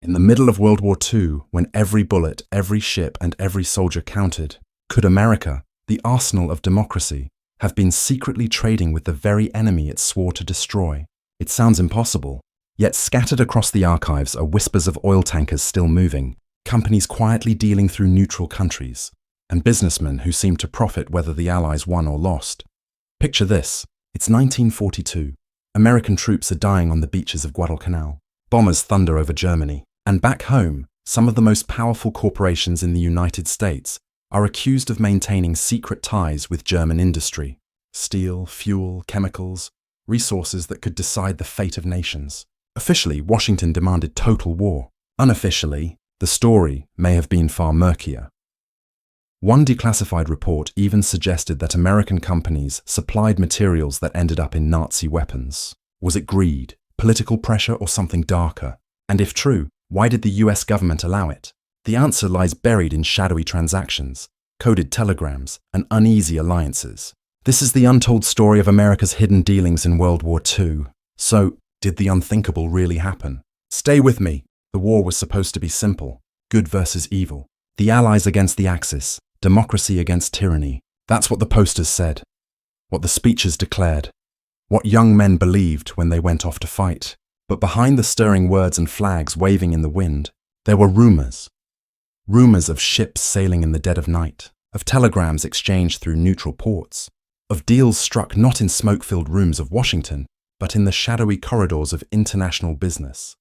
In the middle of World War II, when every bullet, every ship, and every soldier counted, could America, the arsenal of democracy, have been secretly trading with the very enemy it swore to destroy? It sounds impossible. Yet scattered across the archives are whispers of oil tankers still moving, companies quietly dealing through neutral countries, and businessmen who seem to profit whether the Allies won or lost. Picture this. It's 1942. American troops are dying on the beaches of Guadalcanal. Bombers thunder over Germany. And back home, some of the most powerful corporations in the United States are accused of maintaining secret ties with German industry. Steel, fuel, chemicals, resources that could decide the fate of nations. Officially, Washington demanded total war. Unofficially, the story may have been far murkier. One declassified report even suggested that American companies supplied materials that ended up in Nazi weapons. Was it greed, political pressure, or something darker? And if true, why did the US government allow it? The answer lies buried in shadowy transactions, coded telegrams, and uneasy alliances. This is the untold story of America's hidden dealings in World War II. So, did the unthinkable really happen? Stay with me. The war was supposed to be simple. Good versus evil. The Allies against the Axis. Democracy against tyranny. That's what the posters said. What the speeches declared. What young men believed when they went off to fight. But behind the stirring words and flags waving in the wind, there were rumors. Rumors of ships sailing in the dead of night, of telegrams exchanged through neutral ports, of deals struck not in smoke-filled rooms of Washington, but in the shadowy corridors of international business.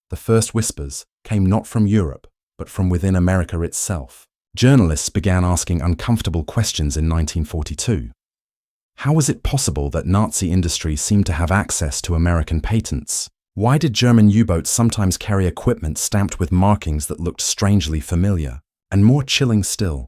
The first whispers came not from Europe, but from within America itself. Journalists began asking uncomfortable questions in 1942. How was it possible that Nazi industry seemed to have access to American patents? Why did German U-boats sometimes carry equipment stamped with markings that looked strangely familiar? And more chilling still,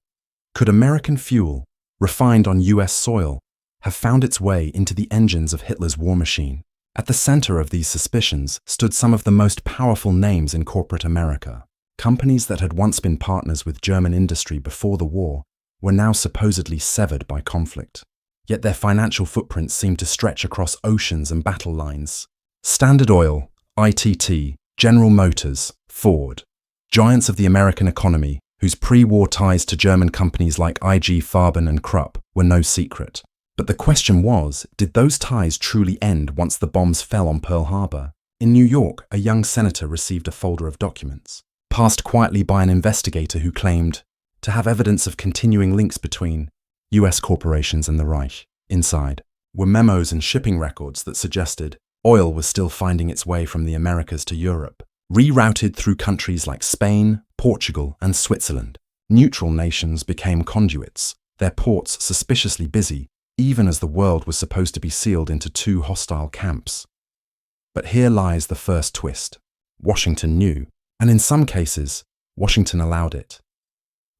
could American fuel, refined on US soil, have found its way into the engines of Hitler's war machine? At the center of these suspicions stood some of the most powerful names in corporate America. Companies that had once been partners with German industry before the war were now supposedly severed by conflict. Yet their financial footprints seemed to stretch across oceans and battle lines. Standard Oil, ITT, General Motors, Ford, giants of the American economy whose pre-war ties to German companies like IG Farben and Krupp were no secret. But the question was, did those ties truly end once the bombs fell on Pearl Harbor? In New York, a young senator received a folder of documents, passed quietly by an investigator who claimed to have evidence of continuing links between US corporations and the Reich. Inside were memos and shipping records that suggested oil was still finding its way from the Americas to Europe, rerouted through countries like Spain, Portugal, and Switzerland. Neutral nations became conduits, their ports suspiciously busy, even as the world was supposed to be sealed into two hostile camps. But here lies the first twist. Washington knew, and in some cases, Washington allowed it.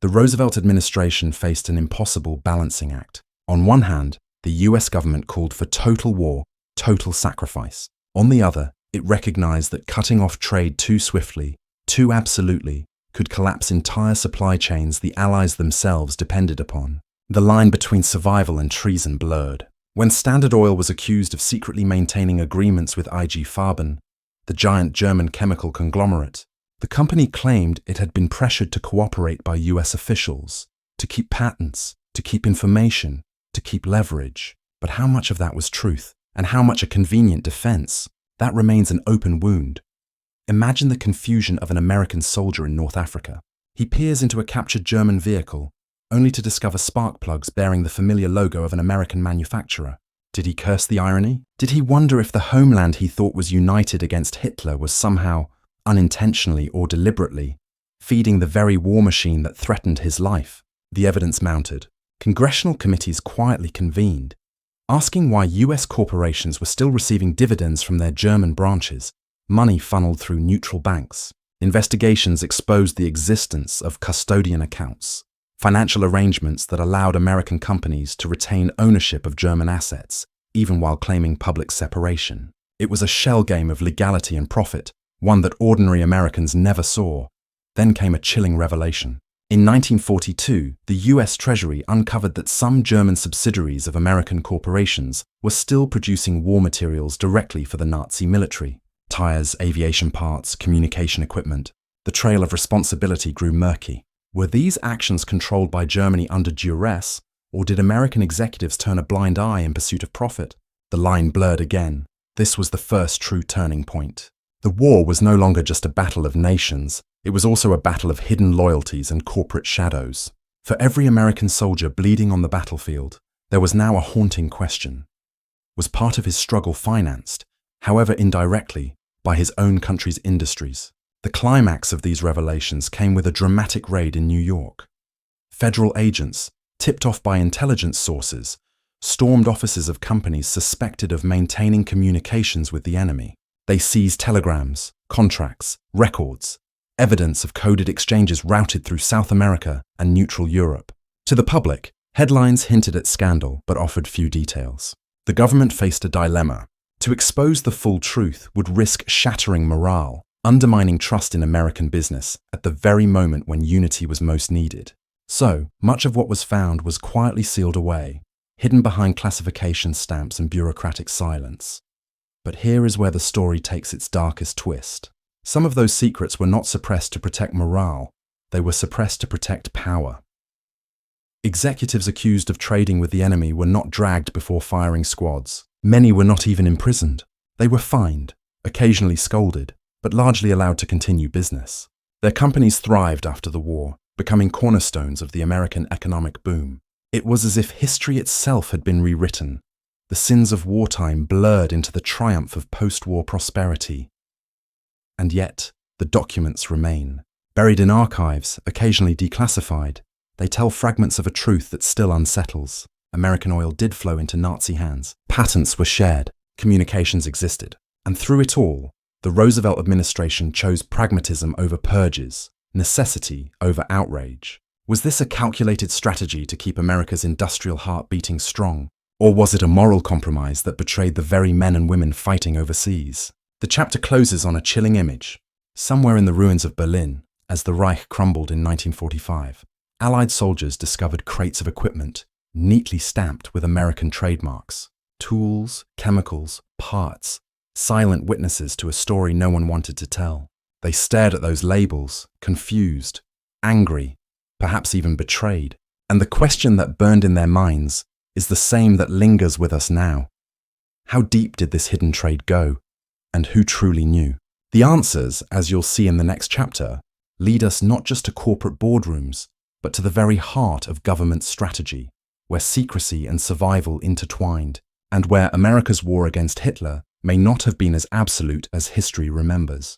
The Roosevelt administration faced an impossible balancing act. On one hand, the US government called for total war, total sacrifice. On the other, it recognized that cutting off trade too swiftly, too absolutely, could collapse entire supply chains the Allies themselves depended upon. The line between survival and treason blurred. When Standard Oil was accused of secretly maintaining agreements with IG Farben, the giant German chemical conglomerate, the company claimed it had been pressured to cooperate by US officials, to keep patents, to keep information, to keep leverage. But how much of that was truth? And how much a convenient defense? That remains an open wound. Imagine the confusion of an American soldier in North Africa. He peers into a captured German vehicle, only to discover spark plugs bearing the familiar logo of an American manufacturer. Did he curse the irony? Did he wonder if the homeland he thought was united against Hitler was somehow, unintentionally or deliberately, feeding the very war machine that threatened his life? The evidence mounted. Congressional committees quietly convened, asking why US corporations were still receiving dividends from their German branches, money funneled through neutral banks. Investigations exposed the existence of custodian accounts, financial arrangements that allowed American companies to retain ownership of German assets, even while claiming public separation. It was a shell game of legality and profit, one that ordinary Americans never saw. Then came a chilling revelation. In 1942, the US Treasury uncovered that some German subsidiaries of American corporations were still producing war materials directly for the Nazi military. Tires, aviation parts, communication equipment. The trail of responsibility grew murky. Were these actions controlled by Germany under duress, or did American executives turn a blind eye in pursuit of profit? The line blurred again. This was the first true turning point. The war was no longer just a battle of nations, it was also a battle of hidden loyalties and corporate shadows. For every American soldier bleeding on the battlefield, there was now a haunting question. Was part of his struggle financed, however indirectly, by his own country's industries? The climax of these revelations came with a dramatic raid in New York. Federal agents, tipped off by intelligence sources, stormed offices of companies suspected of maintaining communications with the enemy. They seized telegrams, contracts, records, evidence of coded exchanges routed through South America and neutral Europe. To the public, headlines hinted at scandal but offered few details. The government faced a dilemma. To expose the full truth would risk shattering morale, undermining trust in American business at the very moment when unity was most needed. So, much of what was found was quietly sealed away, hidden behind classification stamps and bureaucratic silence. But here is where the story takes its darkest twist. Some of those secrets were not suppressed to protect morale, they were suppressed to protect power. Executives accused of trading with the enemy were not dragged before firing squads. Many were not even imprisoned. They were fined, occasionally scolded, but largely allowed to continue business. Their companies thrived after the war, becoming cornerstones of the American economic boom. It was as if history itself had been rewritten, the sins of wartime blurred into the triumph of post-war prosperity. And yet, the documents remain. Buried in archives, occasionally declassified, they tell fragments of a truth that still unsettles. American oil did flow into Nazi hands. Patents were shared. Communications existed. And through it all, the Roosevelt administration chose pragmatism over purges, necessity over outrage. Was this a calculated strategy to keep America's industrial heart beating strong? Or was it a moral compromise that betrayed the very men and women fighting overseas? The chapter closes on a chilling image. Somewhere in the ruins of Berlin, as the Reich crumbled in 1945, Allied soldiers discovered crates of equipment, neatly stamped with American trademarks. Tools, chemicals, parts, silent witnesses to a story no one wanted to tell. They stared at those labels, confused, angry, perhaps even betrayed. And the question that burned in their minds is the same that lingers with us now. How deep did this hidden trade go? And who truly knew? The answers, as you'll see in the next chapter, lead us not just to corporate boardrooms, but to the very heart of government strategy, where secrecy and survival intertwined, and where America's war against Hitler may not have been as absolute as history remembers.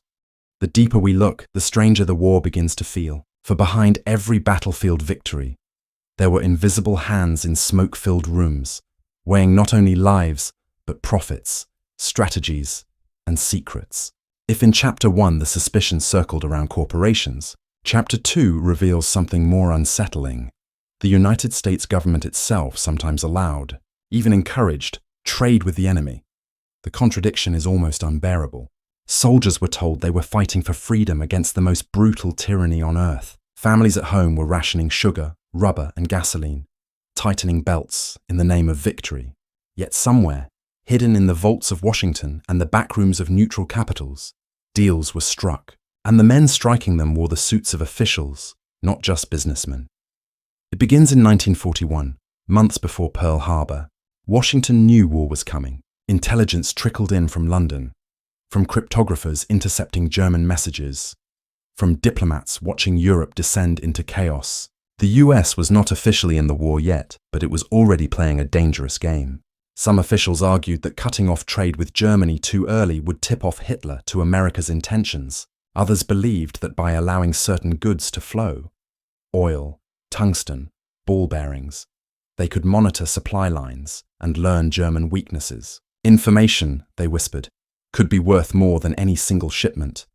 The deeper we look, the stranger the war begins to feel, for behind every battlefield victory, there were invisible hands in smoke-filled rooms, weighing not only lives, but profits, strategies, and secrets. If in Chapter 1 the suspicion circled around corporations, Chapter 2 reveals something more unsettling. The United States government itself sometimes allowed, even encouraged, trade with the enemy. The contradiction is almost unbearable. Soldiers were told they were fighting for freedom against the most brutal tyranny on earth. Families at home were rationing sugar, rubber, and gasoline, tightening belts in the name of victory. Yet somewhere, hidden in the vaults of Washington and the backrooms of neutral capitals, deals were struck, and the men striking them wore the suits of officials, not just businessmen. It begins in 1941, months before Pearl Harbor. Washington knew war was coming. Intelligence trickled in from London, from cryptographers intercepting German messages, from diplomats watching Europe descend into chaos. The US was not officially in the war yet, but it was already playing a dangerous game. Some officials argued that cutting off trade with Germany too early would tip off Hitler to America's intentions. Others believed that by allowing certain goods to flow, oil, tungsten, ball bearings, they could monitor supply lines and learn German weaknesses. Information, they whispered, could be worth more than any single shipment.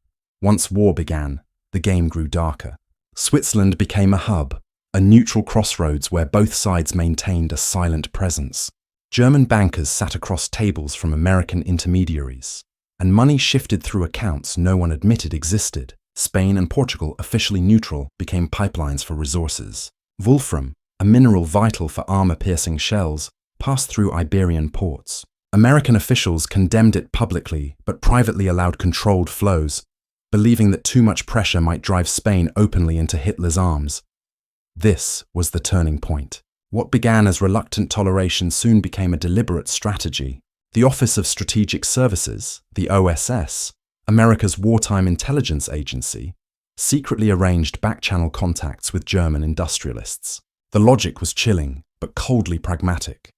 Once war began, the game grew darker. Switzerland became a hub, a neutral crossroads where both sides maintained a silent presence. German bankers sat across tables from American intermediaries, and money shifted through accounts no one admitted existed. Spain and Portugal, officially neutral, became pipelines for resources. Wolfram, a mineral vital for armor-piercing shells, passed through Iberian ports. American officials condemned it publicly, but privately allowed controlled flows. believing that too much pressure might drive Spain openly into Hitler's arms. This was the turning point. What began as reluctant toleration soon became a deliberate strategy. The Office of Strategic Services, the OSS, America's wartime intelligence agency, secretly arranged back-channel contacts with German industrialists. The logic was chilling, but coldly pragmatic.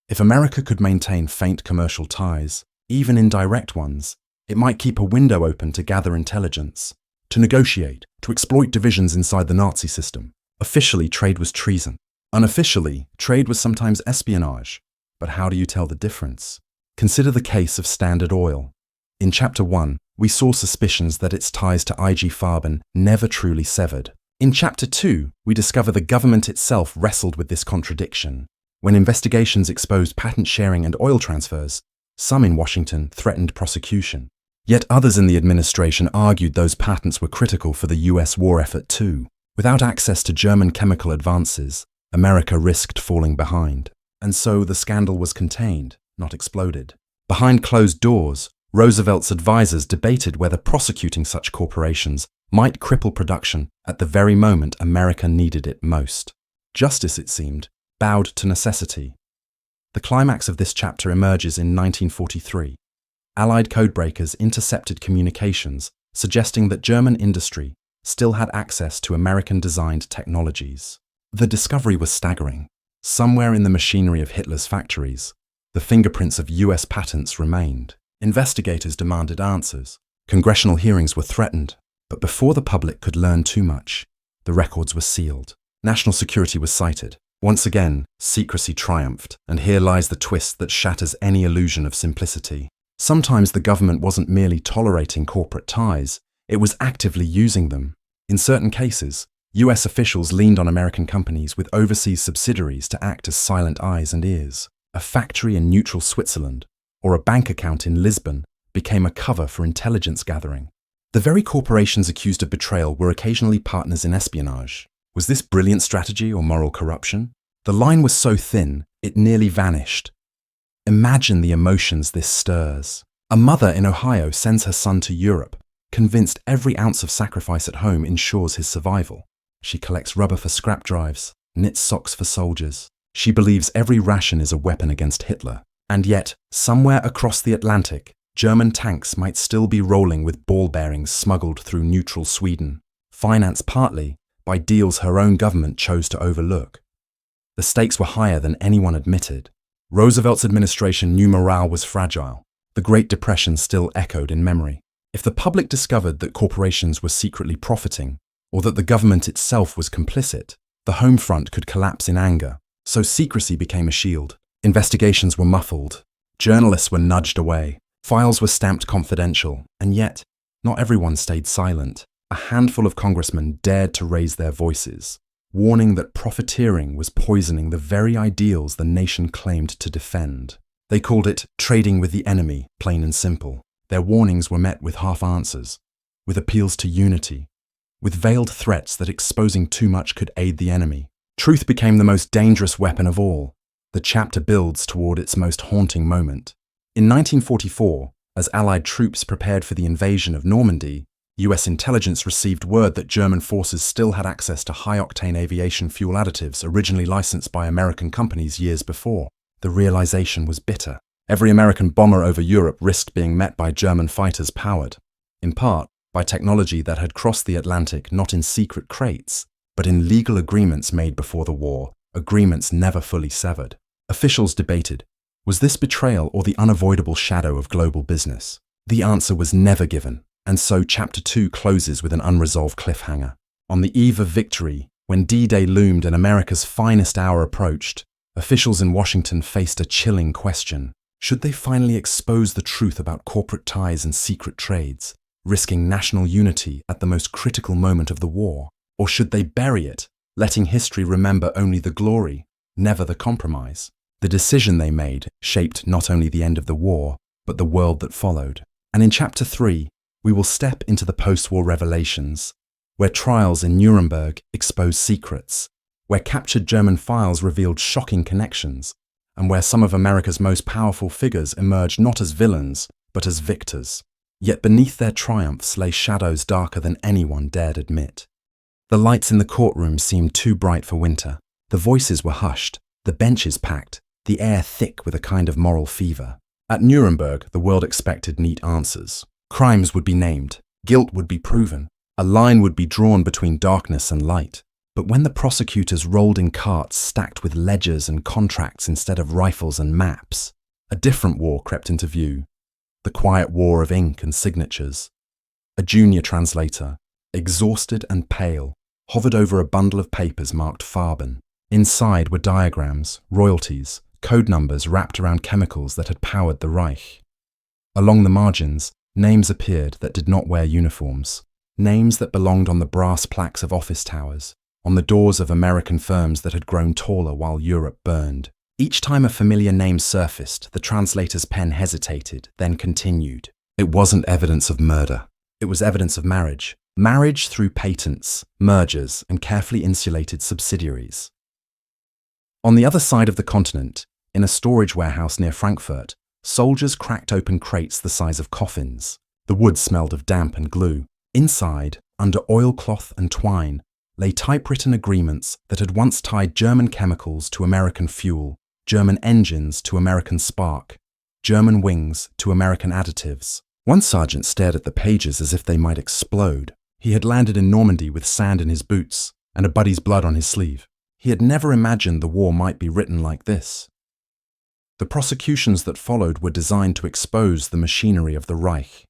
If America could maintain faint commercial ties, even indirect ones, it might keep a window open to gather intelligence, to negotiate, to exploit divisions inside the Nazi system. Officially, trade was treason. Unofficially, trade was sometimes espionage. But how do you tell the difference? Consider the case of Standard Oil. In Chapter 1, we saw suspicions that its ties to IG Farben never truly severed. In Chapter 2, we discover the government itself wrestled with this contradiction. When investigations exposed patent sharing and oil transfers, some in Washington threatened prosecution. Yet others in the administration argued those patents were critical for the US war effort too. Without access to German chemical advances, America risked falling behind. And so the scandal was contained, not exploded. Behind closed doors, Roosevelt's advisors debated whether prosecuting such corporations might cripple production at the very moment America needed it most. Justice, it seemed, bowed to necessity. The climax of this chapter emerges in 1943. Allied codebreakers intercepted communications suggesting that German industry still had access to American-designed technologies. The discovery was staggering. Somewhere in the machinery of Hitler's factories, the fingerprints of US patents remained. Investigators demanded answers. Congressional hearings were threatened. But before the public could learn too much, the records were sealed. National security was cited. Once again, secrecy triumphed, and here lies the twist that shatters any illusion of simplicity. Sometimes the government wasn't merely tolerating corporate ties, it was actively using them. In certain cases, US officials leaned on American companies with overseas subsidiaries to act as silent eyes and ears. A factory in neutral Switzerland, or a bank account in Lisbon, became a cover for intelligence gathering. The very corporations accused of betrayal were occasionally partners in espionage. Was this brilliant strategy or moral corruption? The line was so thin, it nearly vanished. Imagine the emotions this stirs. A mother in Ohio sends her son to Europe, convinced every ounce of sacrifice at home ensures his survival. She collects rubber for scrap drives, knits socks for soldiers. She believes every ration is a weapon against Hitler. And yet, somewhere across the Atlantic, German tanks might still be rolling with ball bearings smuggled through neutral Sweden, financed partly by deals her own government chose to overlook. The stakes were higher than anyone admitted. Roosevelt's administration knew morale was fragile. The Great Depression still echoed in memory. If the public discovered that corporations were secretly profiting, or that the government itself was complicit, the home front could collapse in anger. So secrecy became a shield. Investigations were muffled. Journalists were nudged away. Files were stamped confidential. And yet, not everyone stayed silent. A handful of congressmen dared to raise their voices, warning that profiteering was poisoning the very ideals the nation claimed to defend. They called it trading with the enemy, plain and simple. Their warnings were met with half answers, with appeals to unity, with veiled threats that exposing too much could aid the enemy. Truth became the most dangerous weapon of all. The chapter builds toward its most haunting moment. In 1944, as Allied troops prepared for the invasion of Normandy, US intelligence received word that German forces still had access to high-octane aviation fuel additives originally licensed by American companies years before. The realization was bitter. Every American bomber over Europe risked being met by German fighters powered, in part, by technology that had crossed the Atlantic not in secret crates, but in legal agreements made before the war, agreements never fully severed. Officials debated, was this betrayal or the unavoidable shadow of global business? The answer was never given, and so Chapter 2 closes with an unresolved cliffhanger. On the eve of victory, when D-Day loomed and America's finest hour approached, officials in Washington faced a chilling question. Should they finally expose the truth about corporate ties and secret trades, risking national unity at the most critical moment of the war? Or should they bury it, letting history remember only the glory, never the compromise? The decision they made shaped not only the end of the war, but the world that followed. And in Chapter 3, we will step into the post-war revelations, where trials in Nuremberg exposed secrets, where captured German files revealed shocking connections, and where some of America's most powerful figures emerged not as villains, but as victors. Yet beneath their triumphs lay shadows darker than anyone dared admit. The lights in the courtroom seemed too bright for winter. The voices were hushed, the benches packed, the air thick with a kind of moral fever. At Nuremberg, the world expected neat answers. Crimes would be named, guilt would be proven, a line would be drawn between darkness and light. But when the prosecutors rolled in carts stacked with ledgers and contracts instead of rifles and maps, a different war crept into view. The quiet war of ink and signatures. A junior translator, exhausted and pale, hovered over a bundle of papers marked Farben. Inside were diagrams, royalties, code numbers wrapped around chemicals that had powered the Reich. Along the margins, names appeared that did not wear uniforms. Names that belonged on the brass plaques of office towers, on the doors of American firms that had grown taller while Europe burned. Each time a familiar name surfaced, the translator's pen hesitated, then continued. It wasn't evidence of murder. It was evidence of marriage. Marriage through patents, mergers, and carefully insulated subsidiaries. On the other side of the continent, in a storage warehouse near Frankfurt, soldiers cracked open crates the size of coffins. The wood smelled of damp and glue. Inside, under oilcloth and twine, lay typewritten agreements that had once tied German chemicals to American fuel, German engines to American spark, German wings to American additives. One sergeant stared at the pages as if they might explode. He had landed in Normandy with sand in his boots and a buddy's blood on his sleeve. He had never imagined the war might be written like this. The prosecutions that followed were designed to expose the machinery of the Reich.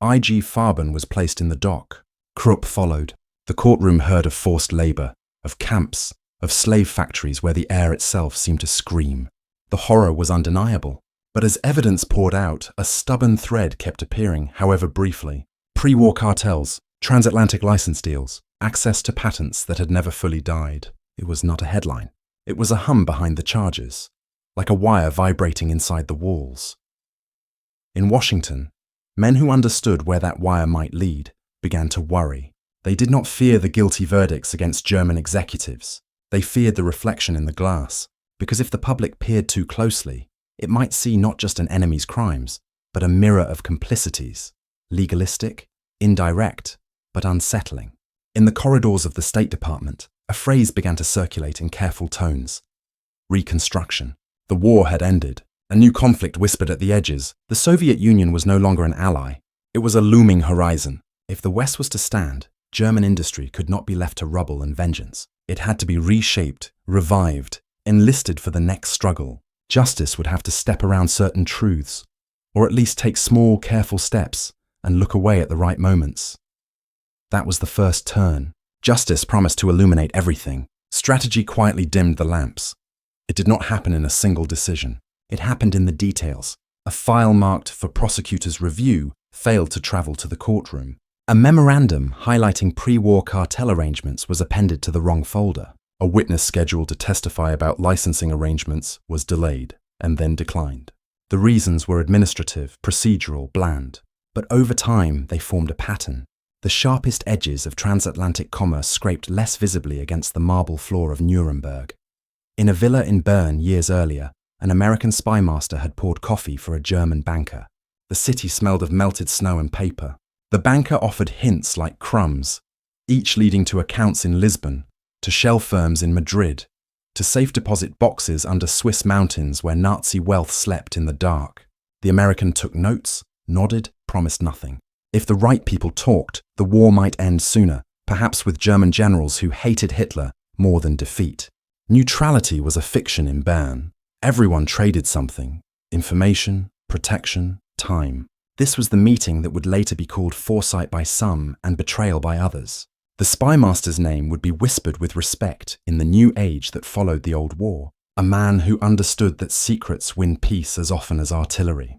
I.G. Farben was placed in the dock. Krupp followed. The courtroom heard of forced labor, of camps, of slave factories where the air itself seemed to scream. The horror was undeniable. But as evidence poured out, a stubborn thread kept appearing, however briefly. Pre-war cartels, transatlantic license deals, access to patents that had never fully died. It was not a headline. It was a hum behind the charges, like a wire vibrating inside the walls. In Washington, men who understood where that wire might lead began to worry. They did not fear the guilty verdicts against German executives. They feared the reflection in the glass, because if the public peered too closely, it might see not just an enemy's crimes, but a mirror of complicities, legalistic, indirect, but unsettling. In the corridors of the State Department, a phrase began to circulate in careful tones. Reconstruction. The war had ended. A new conflict whispered at the edges. The Soviet Union was no longer an ally. It was a looming horizon. If the West was to stand, German industry could not be left to rubble and vengeance. It had to be reshaped, revived, enlisted for the next struggle. Justice would have to step around certain truths, or at least take small, careful steps and look away at the right moments. That was the first turn. Justice promised to illuminate everything. Strategy quietly dimmed the lamps. It did not happen in a single decision. It happened in the details. A file marked for prosecutor's review failed to travel to the courtroom. A memorandum highlighting pre-war cartel arrangements was appended to the wrong folder. A witness scheduled to testify about licensing arrangements was delayed and then declined. The reasons were administrative, procedural, bland. But over time, they formed a pattern. The sharpest edges of transatlantic commerce scraped less visibly against the marble floor of Nuremberg. In a villa in Bern years earlier, an American spy master had poured coffee for a German banker. The city smelled of melted snow and paper. The banker offered hints like crumbs, each leading to accounts in Lisbon, to shell firms in Madrid, to safe deposit boxes under Swiss mountains where Nazi wealth slept in the dark. The American took notes, nodded, promised nothing. If the right people talked, the war might end sooner, perhaps with German generals who hated Hitler more than defeat. Neutrality was a fiction in Bern. Everyone traded something: information, protection, time. This was the meeting that would later be called foresight by some and betrayal by others. The spymaster's name would be whispered with respect in the new age that followed the old war, a man who understood that secrets win peace as often as artillery.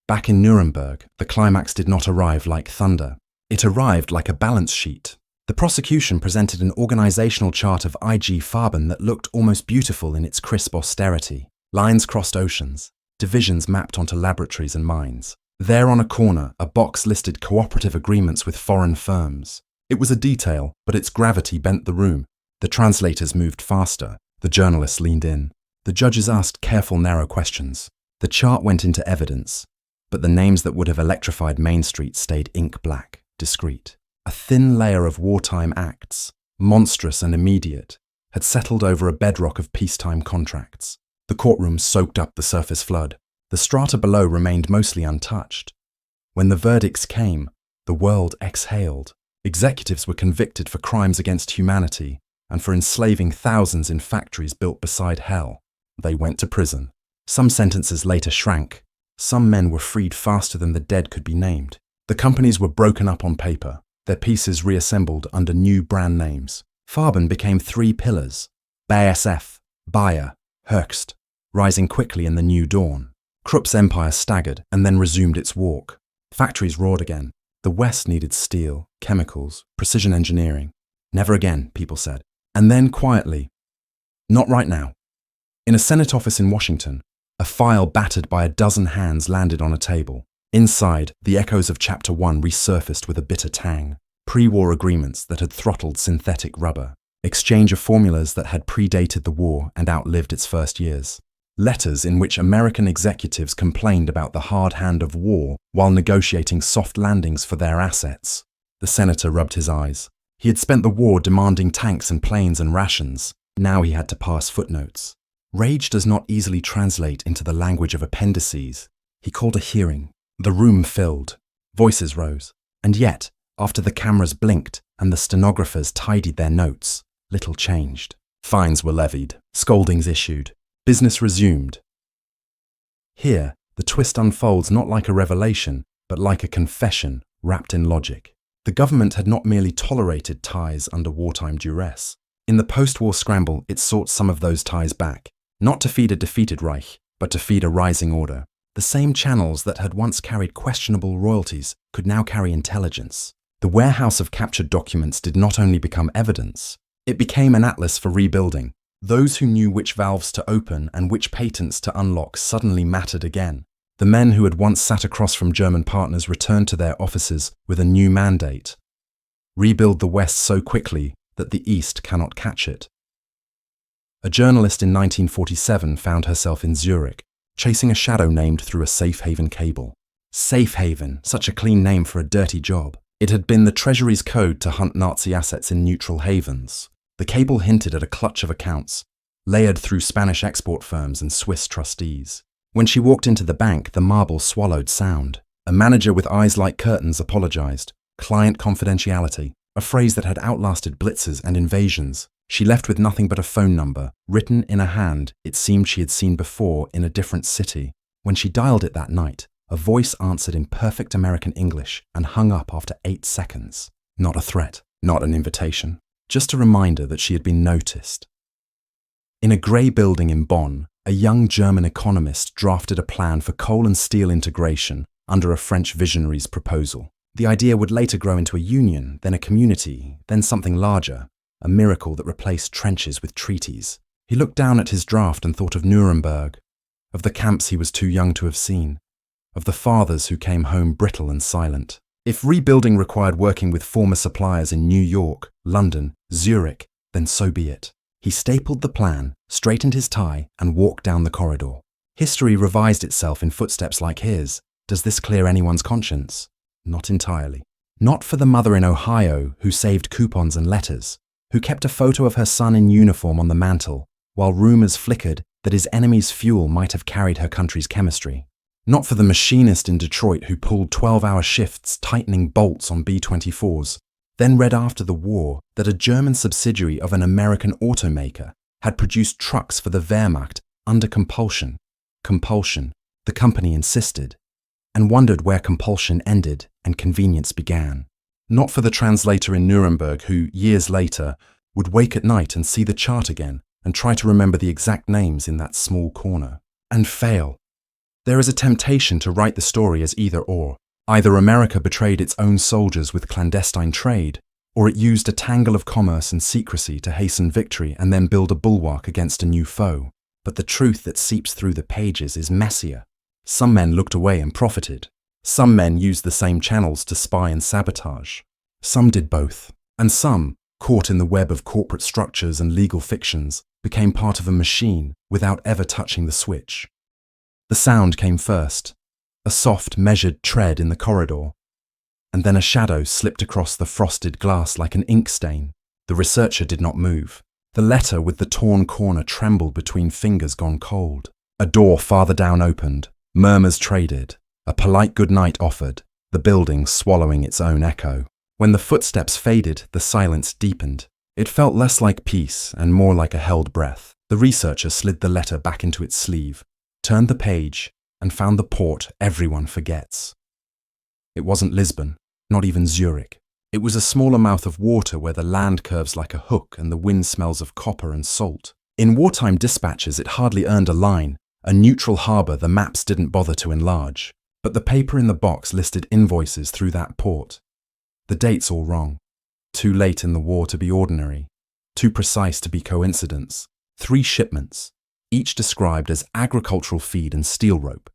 Back in Nuremberg, the climax did not arrive like thunder. It arrived like a balance sheet. The prosecution presented an organizational chart of I.G. Farben that looked almost beautiful in its crisp austerity. Lines crossed oceans, divisions mapped onto laboratories and mines. There on a corner, a box listed cooperative agreements with foreign firms. It was a detail, but its gravity bent the room. The translators moved faster. The journalists leaned in. The judges asked careful, narrow questions. The chart went into evidence. but the names that would have electrified Main Street stayed ink black, discreet. A thin layer of wartime acts, monstrous and immediate, had settled over a bedrock of peacetime contracts. The courtroom soaked up the surface flood. The strata below remained mostly untouched. When the verdicts came, the world exhaled. Executives were convicted for crimes against humanity and for enslaving thousands in factories built beside hell. They went to prison. Some sentences later shrank. Some men were freed faster than the dead could be named. The companies were broken up on paper, their pieces reassembled under new brand names. Farben became three pillars: BASF, Bayer, Hoechst, rising quickly in the new dawn. Krupp's empire staggered and then resumed its walk. Factories roared again. The West needed steel, chemicals, precision engineering. Never again, people said. And then quietly, not right now. In a Senate office in Washington, a file battered by a dozen hands landed on a table. Inside, the echoes of Chapter 1 resurfaced with a bitter tang. Pre-war agreements that had throttled synthetic rubber. Exchange of formulas that had predated the war and outlived its first years. Letters in which American executives complained about the hard hand of war while negotiating soft landings for their assets. The senator rubbed his eyes. He had spent the war demanding tanks and planes and rations. Now he had to pass footnotes. Rage does not easily translate into the language of appendices. He called a hearing. The room filled. Voices rose. And yet, after the cameras blinked and the stenographers tidied their notes, little changed. Fines were levied. Scoldings issued. Business resumed. Here, the twist unfolds not like a revelation, but like a confession wrapped in logic. The government had not merely tolerated ties under wartime duress. In the post-war scramble, it sought some of those ties back, not to feed a defeated Reich, but to feed a rising order. The same channels that had once carried questionable royalties could now carry intelligence. The warehouse of captured documents did not only become evidence, it became an atlas for rebuilding. Those who knew which valves to open and which patents to unlock suddenly mattered again. The men who had once sat across from German partners returned to their offices with a new mandate. Rebuild the West so quickly that the East cannot catch it. A journalist in 1947 found herself in Zurich, chasing a shadow named through a safe haven cable. Safe haven, such a clean name for a dirty job. It had been the Treasury's code to hunt Nazi assets in neutral havens. The cable hinted at a clutch of accounts, layered through Spanish export firms and Swiss trustees. When she walked into the bank, the marble swallowed sound. A manager with eyes like curtains apologized. Client confidentiality, a phrase that had outlasted blitzes and invasions. She left with nothing but a phone number, written in a hand it seemed she had seen before in a different city. When she dialed it that night, a voice answered in perfect American English and hung up after 8 seconds. Not a threat, not an invitation, just a reminder that she had been noticed. In a grey building in Bonn, a young German economist drafted a plan for coal and steel integration under a French visionary's proposal. The idea would later grow into a union, then a community, then something larger, a miracle that replaced trenches with treaties. He looked down at his draft and thought of Nuremberg, of the camps he was too young to have seen, of the fathers who came home brittle and silent. If rebuilding required working with former suppliers in New York, London, Zurich, then so be it. He stapled the plan, straightened his tie, and walked down the corridor. History revised itself in footsteps like his. Does this clear anyone's conscience? Not entirely. Not for the mother in Ohio who saved coupons and letters, who kept a photo of her son in uniform on the mantle, while rumors flickered that his enemy's fuel might have carried her country's chemistry. Not for the machinist in Detroit who pulled 12-hour shifts tightening bolts on B-24s, then read after the war that a German subsidiary of an American automaker had produced trucks for the Wehrmacht under compulsion. Compulsion, the company insisted, and wondered where compulsion ended and convenience began. Not for the translator in Nuremberg who, years later, would wake at night and see the chart again and try to remember the exact names in that small corner. And fail. There is a temptation to write the story as either or. Either America betrayed its own soldiers with clandestine trade, or it used a tangle of commerce and secrecy to hasten victory and then build a bulwark against a new foe. But the truth that seeps through the pages is messier. Some men looked away and profited. Some men used the same channels to spy and sabotage. Some did both. And some, caught in the web of corporate structures and legal fictions, became part of a machine without ever touching the switch. The sound came first. a soft, measured tread in the corridor, and then a shadow slipped across the frosted glass like an ink stain. The researcher did not move. The letter with the torn corner trembled between fingers gone cold. A door farther down opened. Murmurs traded. A polite goodnight offered, the building swallowing its own echo. When the footsteps faded, the silence deepened. It felt less like peace and more like a held breath. The researcher slid the letter back into its sleeve, turned the page, and found the port everyone forgets. It wasn't Lisbon, not even Zurich. It was a smaller mouth of water where the land curves like a hook and the wind smells of copper and salt. In wartime dispatches, it hardly earned a line, a neutral harbour the maps didn't bother to enlarge. But the paper in the box listed invoices through that port. The dates all wrong. Too late in the war to be ordinary. Too precise to be coincidence. 3 shipments, each described as agricultural feed and steel rope,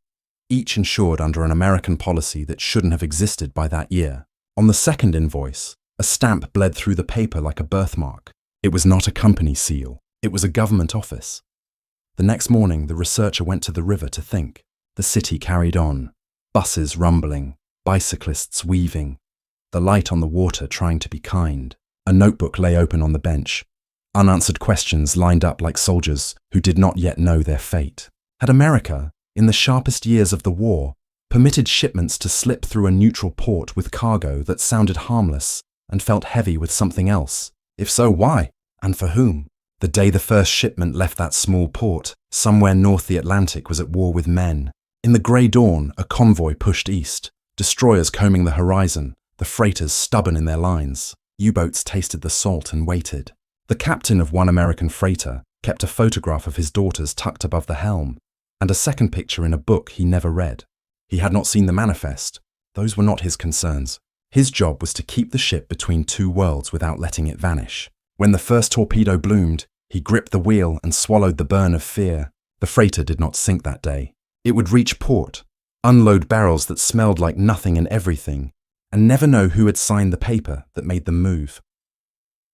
each insured under an American policy that shouldn't have existed by that year. On the second invoice, a stamp bled through the paper like a birthmark. It was not a company seal. It was a government office. The next morning, the researcher went to the river to think. The city carried on. Buses rumbling, bicyclists weaving, the light on the water trying to be kind. A notebook lay open on the bench. Unanswered questions lined up like soldiers who did not yet know their fate. Had America, in the sharpest years of the war, permitted shipments to slip through a neutral port with cargo that sounded harmless and felt heavy with something else? If so, why? And for whom? The day the first shipment left that small port, somewhere north the Atlantic was at war with men. In the grey dawn, a convoy pushed east, destroyers combing the horizon, the freighters stubborn in their lines. U-boats tasted the salt and waited. The captain of one American freighter kept a photograph of his daughters tucked above the helm, and a second picture in a book he never read. He had not seen the manifest. Those were not his concerns. His job was to keep the ship between 2 worlds without letting it vanish. When the first torpedo bloomed, he gripped the wheel and swallowed the burn of fear. The freighter did not sink that day. It would reach port, unload barrels that smelled like nothing and everything, and never know who had signed the paper that made them move.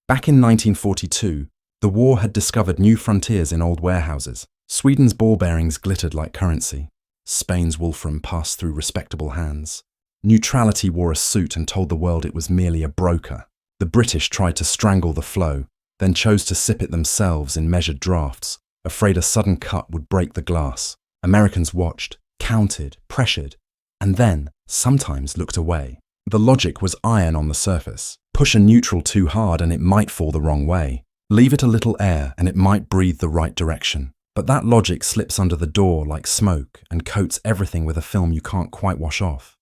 Back in 1942, the war had discovered new frontiers in old warehouses. Sweden's ball bearings glittered like currency. Spain's wolfram passed through respectable hands. Neutrality wore a suit and told the world it was merely a broker. The British tried to strangle the flow, then chose to sip it themselves in measured draughts, afraid a sudden cut would break the glass. Americans watched, counted, pressured, and then, sometimes, looked away. The logic was iron on the surface. Push a neutral too hard and it might fall the wrong way. Leave it a little air and it might breathe the right direction. But that logic slips under the door like smoke and coats everything with a film you can't quite wash off.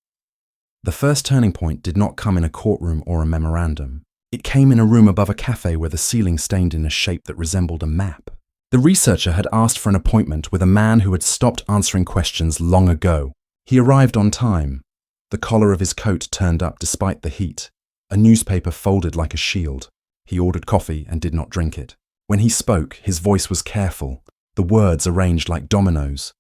The first turning point did not come in a courtroom or a memorandum. It came in a room above a cafe where the ceiling stained in a shape that resembled a map. The researcher had asked for an appointment with a man who had stopped answering questions long ago. He arrived on time. The collar of his coat turned up despite the heat. A newspaper folded like a shield. He ordered coffee and did not drink it. When he spoke, his voice was careful, the words arranged like dominoes.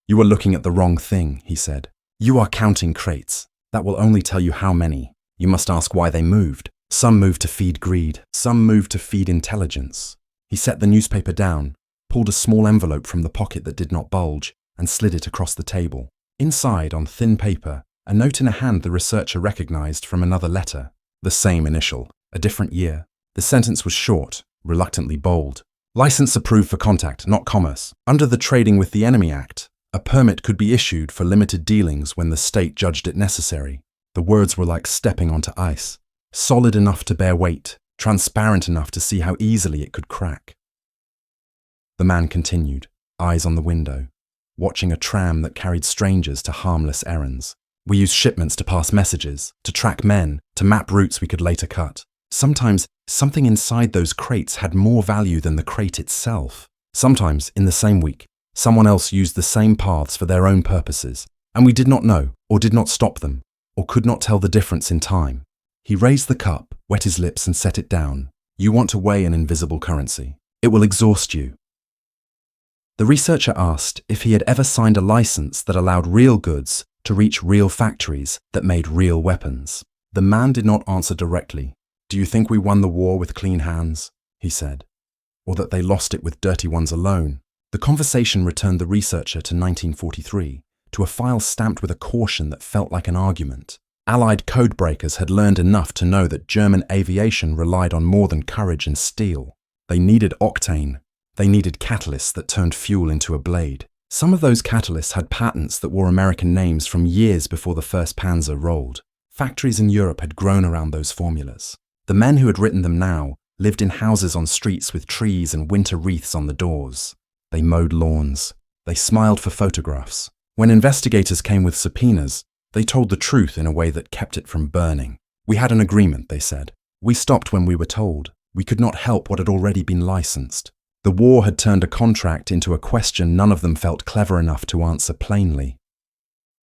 "You are looking at the wrong thing," he said. "You are counting crates. That will only tell you how many. You must ask why they moved. Some moved to feed greed. Some moved to feed intelligence." He set the newspaper down, pulled a small envelope from the pocket that did not bulge, and slid it across the table. Inside, on thin paper, a note in a hand the researcher recognized from another letter. The same initial, a different year. The sentence was short, reluctantly bold. "License approved for contact, not commerce. Under the Trading with the Enemy Act, a permit could be issued for limited dealings when the state judged it necessary." The words were like stepping onto ice. Solid enough to bear weight, transparent enough to see how easily it could crack. The man continued, eyes on the window, watching a tram that carried strangers to harmless errands. "We used shipments to pass messages, to track men, to map routes we could later cut. Sometimes something inside those crates had more value than the crate itself. Sometimes, in the same week, someone else used the same paths for their own purposes, and we did not know, or did not stop them, or could not tell the difference in time." He raised the cup, wet his lips and set it down. "You want to weigh an invisible currency. It will exhaust you." The researcher asked if he had ever signed a license that allowed real goods to reach real factories that made real weapons. The man did not answer directly. "Do you think we won the war with clean hands?" he said. "Or that they lost it with dirty ones alone?" The conversation returned the researcher to 1943, to a file stamped with a caution that felt like an argument. Allied codebreakers had learned enough to know that German aviation relied on more than courage and steel. They needed octane. They needed catalysts that turned fuel into a blade. Some of those catalysts had patents that wore American names from years before the first Panzer rolled. Factories in Europe had grown around those formulas. The men who had written them now lived in houses on streets with trees and winter wreaths on the doors. They mowed lawns. They smiled for photographs. When investigators came with subpoenas, they told the truth in a way that kept it from burning. We had an agreement, they said. We stopped when we were told. We could not help what had already been licensed. The war had turned a contract into a question none of them felt clever enough to answer plainly.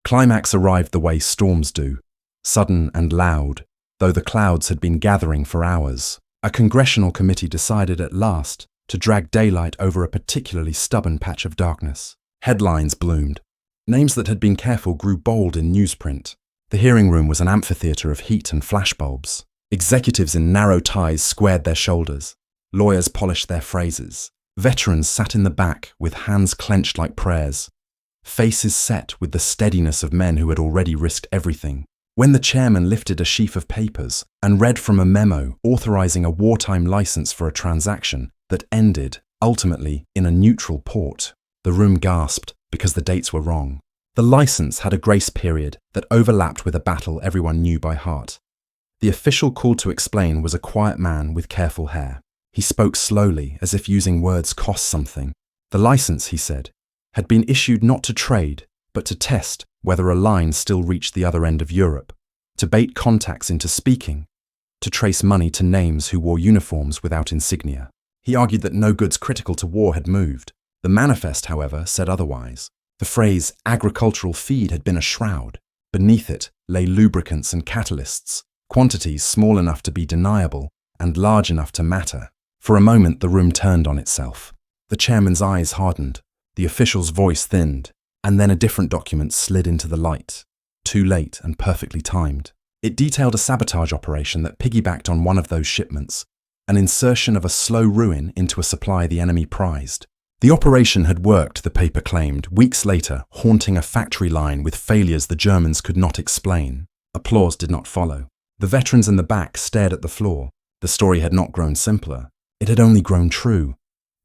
Climax arrived the way storms do, sudden and loud, though the clouds had been gathering for hours. A congressional committee decided at last to drag daylight over a particularly stubborn patch of darkness. Headlines bloomed. Names that had been careful grew bold in newsprint. The hearing room was an amphitheatre of heat and flashbulbs. Executives in narrow ties squared their shoulders. Lawyers polished their phrases. Veterans sat in the back with hands clenched like prayers. Faces set with the steadiness of men who had already risked everything. When the chairman lifted a sheaf of papers and read from a memo authorizing a wartime license for a transaction that ended, ultimately, in a neutral port, the room gasped because the dates were wrong. The license had a grace period that overlapped with a battle everyone knew by heart. The official called to explain was a quiet man with careful hair. He spoke slowly, as if using words cost something. The license, he said, had been issued not to trade, but to test whether a line still reached the other end of Europe, to bait contacts into speaking, to trace money to names who wore uniforms without insignia. He argued that no goods critical to war had moved. The manifest, however, said otherwise. The phrase agricultural feed had been a shroud. Beneath it lay lubricants and catalysts, quantities small enough to be deniable and large enough to matter. For a moment the room turned on itself. The chairman's eyes hardened, the official's voice thinned, and then a different document slid into the light. Too late and perfectly timed. It detailed a sabotage operation that piggybacked on one of those shipments, an insertion of a slow ruin into a supply the enemy prized. The operation had worked, the paper claimed, weeks later, haunting a factory line with failures the Germans could not explain. Applause did not follow. The veterans in the back stared at the floor. The story had not grown simpler. It had only grown true.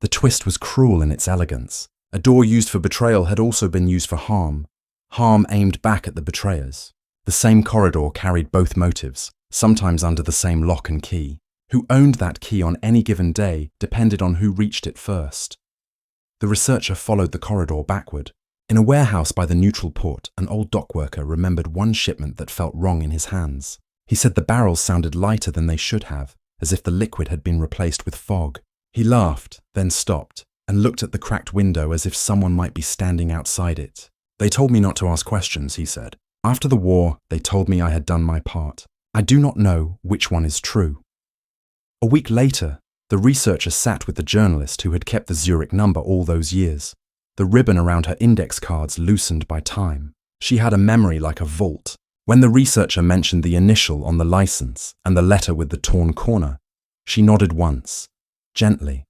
The twist was cruel in its elegance. A door used for betrayal had also been used for harm. Harm aimed back at the betrayers. The same corridor carried both motives, sometimes under the same lock and key. Who owned that key on any given day depended on who reached it first. The researcher followed the corridor backward. In a warehouse by the neutral port, an old dock worker remembered one shipment that felt wrong in his hands. He said the barrels sounded lighter than they should have, as if the liquid had been replaced with fog. He laughed, then stopped, and looked at the cracked window as if someone might be standing outside it. They told me not to ask questions, he said. After the war, they told me I had done my part. I do not know which one is true. A week later, the researcher sat with the journalist who had kept the Zurich number all those years. The ribbon around her index cards loosened by time. She had a memory like a vault. When the researcher mentioned the initial on the license and the letter with the torn corner, she nodded once, gently,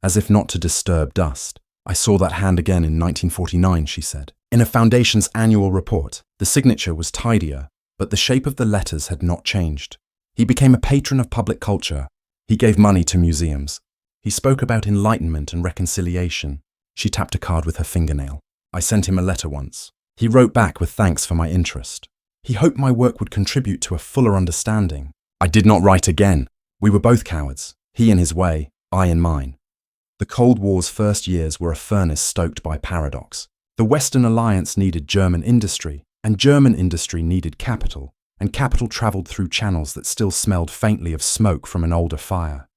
as if not to disturb dust. I saw that hand again in 1949, she said. In a foundation's annual report, the signature was tidier, but the shape of the letters had not changed. He became a patron of public culture. He gave money to museums. He spoke about enlightenment and reconciliation. She tapped a card with her fingernail. I sent him a letter once. He wrote back with thanks for my interest. He hoped my work would contribute to a fuller understanding. I did not write again. We were both cowards. He in his way, I in mine. The Cold War's first years were a furnace stoked by paradox. The Western Alliance needed German industry, and German industry needed capital, and capital travelled through channels that still smelled faintly of smoke from an older fire.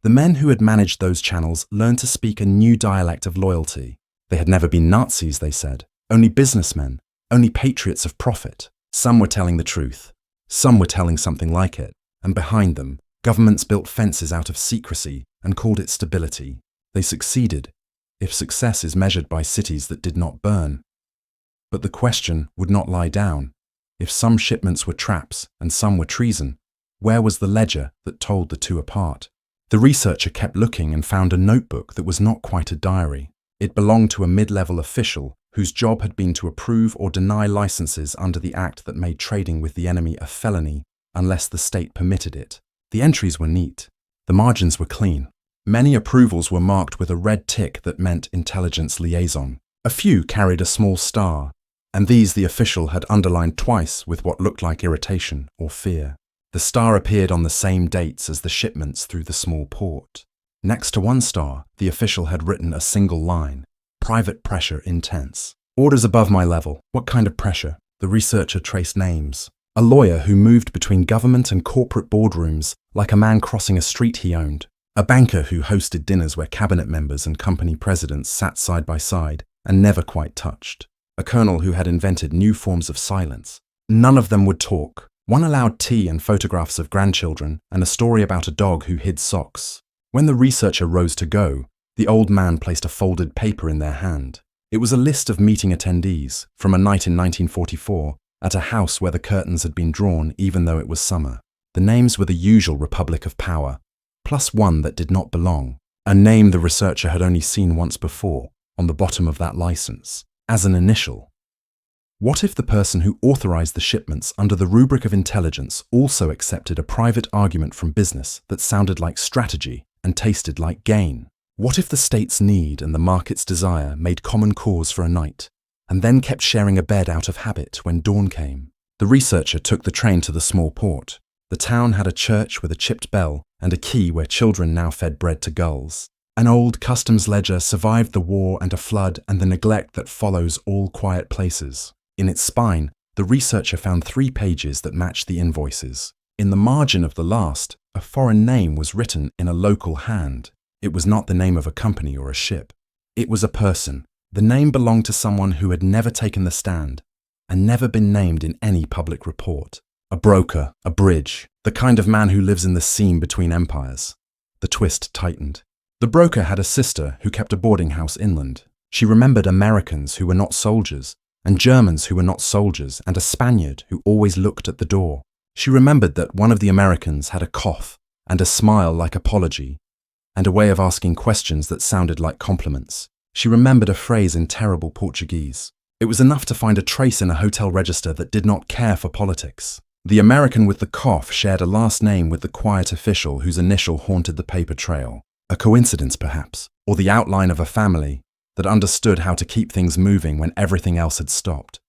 The men who had managed those channels learned to speak a new dialect of loyalty. They had never been Nazis, they said, only businessmen, only patriots of profit. Some were telling the truth, some were telling something like it, and behind them, governments built fences out of secrecy and called it stability. They succeeded, if success is measured by cities that did not burn. But the question would not lie down. If some shipments were traps and some were treason, where was the ledger that told the two apart? The researcher kept looking and found a notebook that was not quite a diary. It belonged to a mid-level official whose job had been to approve or deny licenses under the act that made trading with the enemy a felony unless the state permitted it. The entries were neat. The margins were clean. Many approvals were marked with a red tick that meant intelligence liaison. A few carried a small star, and these the official had underlined twice with what looked like irritation or fear. The star appeared on the same dates as the shipments through the small port. Next to one star, the official had written a single line: private pressure intense. Orders above my level. What kind of pressure? The researcher traced names. A lawyer who moved between government and corporate boardrooms like a man crossing a street he owned. A banker who hosted dinners where cabinet members and company presidents sat side by side and never quite touched. A colonel who had invented new forms of silence. None of them would talk. One allowed tea and photographs of grandchildren and a story about a dog who hid socks. When the researcher rose to go, the old man placed a folded paper in their hand. It was a list of meeting attendees from a night in 1944 at a house where the curtains had been drawn even though it was summer. The names were the usual Republic of Power, plus one that did not belong, a name the researcher had only seen once before on the bottom of that license, as an initial. What if the person who authorized the shipments under the rubric of intelligence also accepted a private argument from business that sounded like strategy and tasted like gain? What if the state's need and the market's desire made common cause for a night, and then kept sharing a bed out of habit when dawn came? The researcher took the train to the small port. The town had a church with a chipped bell and a quay where children now fed bread to gulls. An old customs ledger survived the war and a flood and the neglect that follows all quiet places. In its spine, the researcher found 3 pages that matched the invoices. In the margin of the last, a foreign name was written in a local hand. It was not the name of a company or a ship. It was a person. The name belonged to someone who had never taken the stand and never been named in any public report. A broker, a bridge, the kind of man who lives in the seam between empires. The twist tightened. The broker had a sister who kept a boarding house inland. She remembered Americans who were not soldiers, and Germans who were not soldiers, and a Spaniard who always looked at the door. She remembered that one of the Americans had a cough and a smile like apology, and a way of asking questions that sounded like compliments. She remembered a phrase in terrible Portuguese. It was enough to find a trace in a hotel register that did not care for politics. The American with the cough shared a last name with the quiet official whose initial haunted the paper trail. A coincidence, perhaps, or the outline of a family that understood how to keep things moving when everything else had stopped.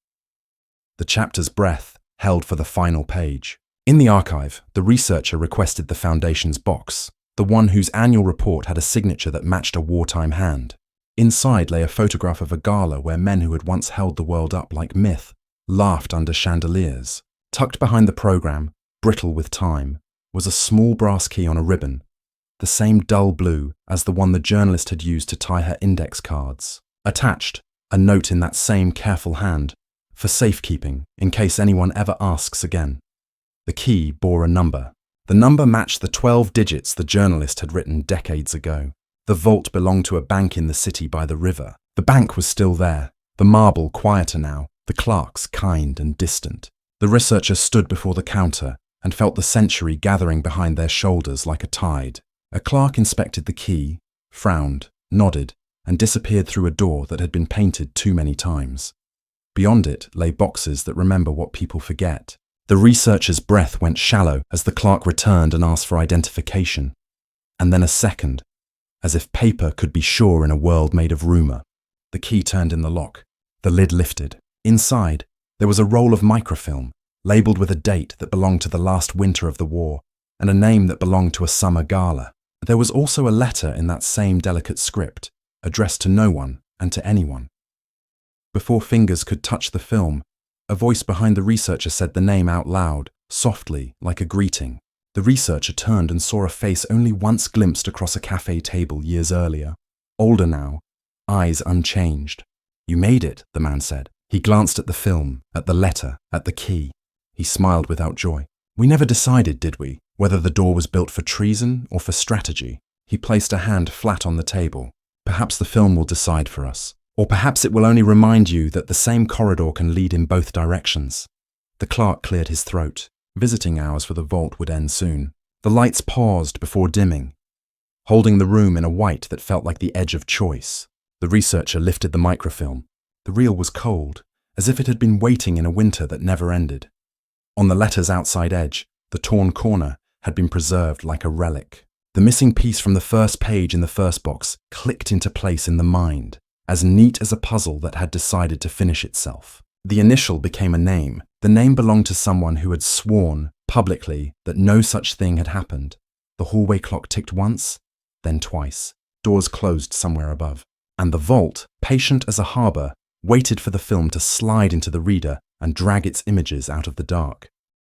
The chapter's breath held for the final page. In the archive, the researcher requested the Foundation's box, the one whose annual report had a signature that matched a wartime hand. Inside lay a photograph of a gala where men who had once held the world up like myth laughed under chandeliers. Tucked behind the program, brittle with time, was a small brass key on a ribbon, the same dull blue as the one the journalist had used to tie her index cards. Attached, a note in that same careful hand, for safekeeping in case anyone ever asks again. The key bore a number. The number matched the 12 digits the journalist had written decades ago. The vault belonged to a bank in the city by the river. The bank was still there, the marble quieter now, the clerks kind and distant. The researcher stood before the counter and felt the century gathering behind their shoulders like a tide. A clerk inspected the key, frowned, nodded, and disappeared through a door that had been painted too many times. Beyond it lay boxes that remember what people forget. The researcher's breath went shallow as the clerk returned and asked for identification. And then a second, as if paper could be sure in a world made of rumour. The key turned in the lock. The lid lifted. Inside, there was a roll of microfilm, labelled with a date that belonged to the last winter of the war, and a name that belonged to a summer gala. There was also a letter in that same delicate script, addressed to no one and to anyone. Before fingers could touch the film, a voice behind the researcher said the name out loud, softly, like a greeting. The researcher turned and saw a face only once glimpsed across a cafe table years earlier. Older now, eyes unchanged. "You made it," the man said. He glanced at the film, at the letter, at the key. He smiled without joy. "We never decided, did we, whether the door was built for treason or for strategy?" He placed a hand flat on the table. "Perhaps the film will decide for us. Or perhaps it will only remind you that the same corridor can lead in both directions." The clerk cleared his throat. Visiting hours for the vault would end soon. The lights paused before dimming, holding the room in a white that felt like the edge of choice. The researcher lifted the microfilm. The reel was cold, as if it had been waiting in a winter that never ended. On the letter's outside edge, the torn corner had been preserved like a relic. The missing piece from the first page in the first box clicked into place in the mind, as neat as a puzzle that had decided to finish itself. The initial became a name. The name belonged to someone who had sworn, publicly, that no such thing had happened. The hallway clock ticked once, then twice. Doors closed somewhere above. And the vault, patient as a harbour, waited for the film to slide into the reader and drag its images out of the dark.